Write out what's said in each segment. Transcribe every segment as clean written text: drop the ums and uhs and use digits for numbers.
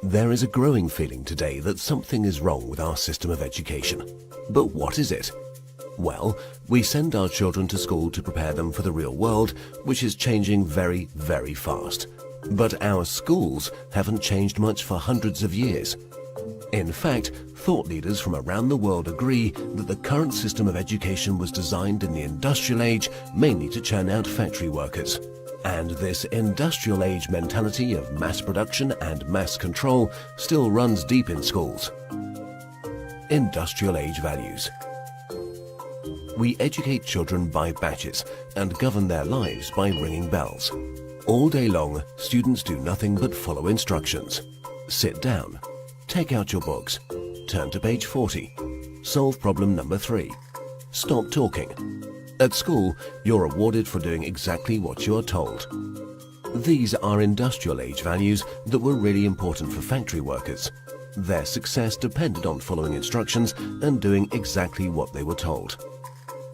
There is a growing feeling today that something is wrong with our system of education. But what is it? Well, we send our children to school to prepare them for the real world, which is changing very, very fast. But our schools haven't changed much for hundreds of years. In fact, thought leaders from around the world agree that the current system of education was designed in the industrial age mainly to churn out factory workers. And this industrial age mentality of mass production and mass control still runs deep in schools. Industrial age values. We educate children by batches and govern their lives by ringing bells. All day long, students do nothing but follow instructions. Sit down. Take out your books. Turn to page 40. Solve problem number 3. Stop talking. At school, you're rewarded for doing exactly what you are told. These are industrial age values that were really important for factory workers. Their success depended on following instructions and doing exactly what they were told.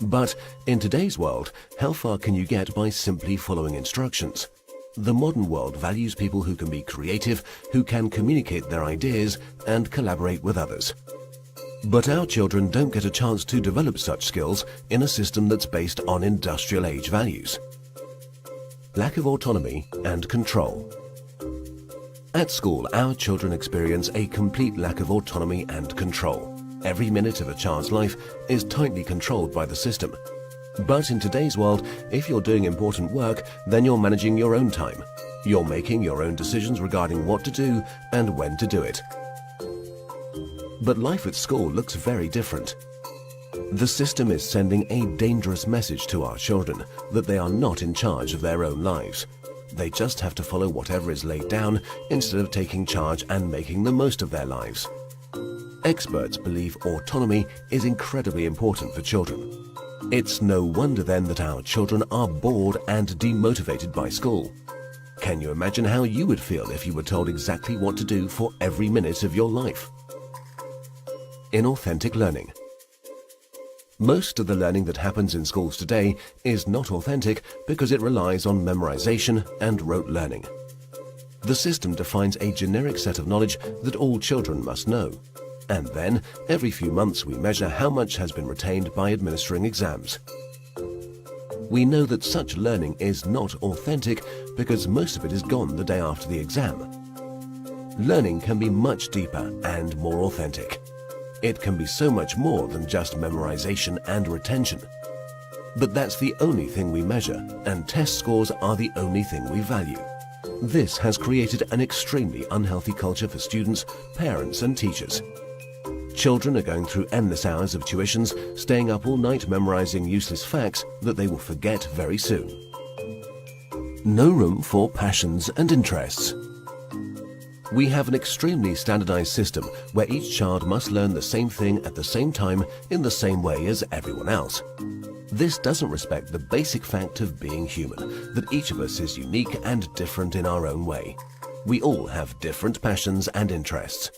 But in today's world, how far can you get by simply following instructions? The modern world values people who can be creative, who can communicate their ideas and collaborate with others. But our children don't get a chance to develop such skills in a system that's based on industrial age values. Lack of autonomy and control. At school, our children experience a complete lack of autonomy and control. Every minute of a child's life is tightly controlled by the system. But in today's world, if you're doing important work, then you're managing your own time. You're making your own decisions regarding what to do and when to do it. But life at school looks very different. The system is sending a dangerous message to our children that they are not in charge of their own lives. They just have to follow whatever is laid down instead of taking charge and making the most of their lives. Experts believe autonomy is incredibly important for children. It's no wonder then that our children are bored and demotivated by school. Can you imagine how you would feel if you were told exactly what to do for every minute of your life? Inauthentic learning. Most of the learning that happens in schools today is not authentic because it relies on memorization and rote learning. The system defines a generic set of knowledge that all children must know. And then, every few months we measure how much has been retained by administering exams. We know that such learning is not authentic because most of it is gone the day after the exam. Learning can be much deeper and more authentic. It can be so much more than just memorization and retention. But that's the only thing we measure, and test scores are the only thing we value. This has created an extremely unhealthy culture for students, parents and teachers. Children are going through endless hours of tuitions, staying up all night memorizing useless facts that they will forget very soon. No room for passions and interests. We have an extremely standardized system where each child must learn the same thing at the same time in the same way as everyone else. This doesn't respect the basic fact of being human, that each of us is unique and different in our own way. We all have different passions and interests.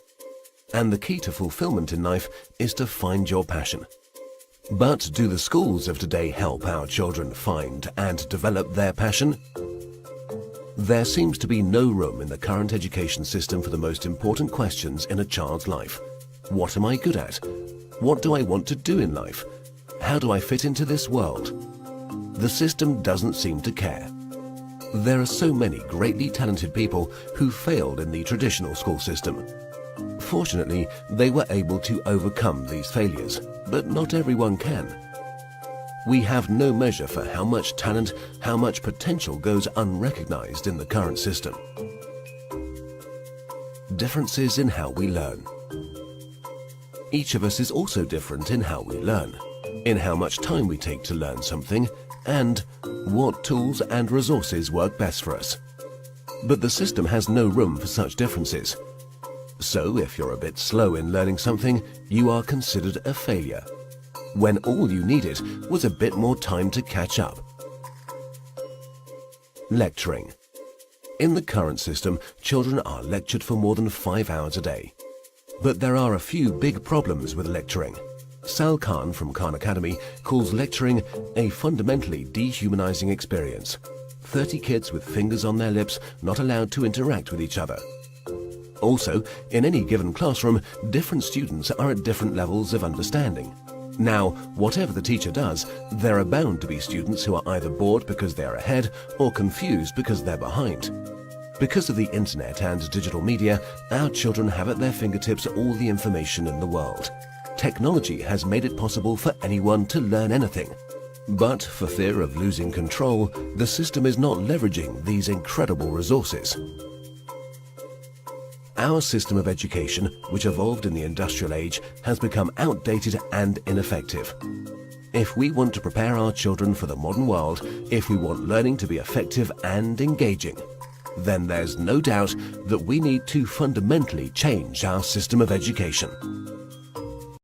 And the key to fulfillment in life is to find your passion. But do the schools of today help our children find and develop their passion? There seems to be no room in the current education system for the most important questions in a child's life. What am I good at? What do I want to do in life? How do I fit into this world? The system doesn't seem to care. There are so many greatly talented people who failed in the traditional school system. Fortunately, they were able to overcome these failures, but not everyone can. We have no measure for how much talent, how much potential goes unrecognized in the current system. Differences in how we learn. Each of us is also different in how we learn, in how much time we take to learn something, and what tools and resources work best for us. But the system has no room for such differences. So if you're a bit slow in learning something, you are considered a failure, when all you needed was a bit more time to catch up. Lecturing. In the current system, children are lectured for more than 5 hours a day. But there are a few big problems with lecturing. Sal Khan from Khan Academy calls lecturing a fundamentally dehumanizing experience. 30 kids with fingers on their lips, not allowed to interact with each other. Also, in any given classroom, different students are at different levels of understanding. Now, whatever the teacher does, there are bound to be students who are either bored because they are ahead or confused because they're behind. Because of the internet and digital media, our children have at their fingertips all the information in the world. Technology has made it possible for anyone to learn anything. But for fear of losing control, the system is not leveraging these incredible resources. Our system of education, which evolved in the industrial age, has become outdated and ineffective. If we want to prepare our children for the modern world, if we want learning to be effective and engaging, then there's no doubt that we need to fundamentally change our system of education.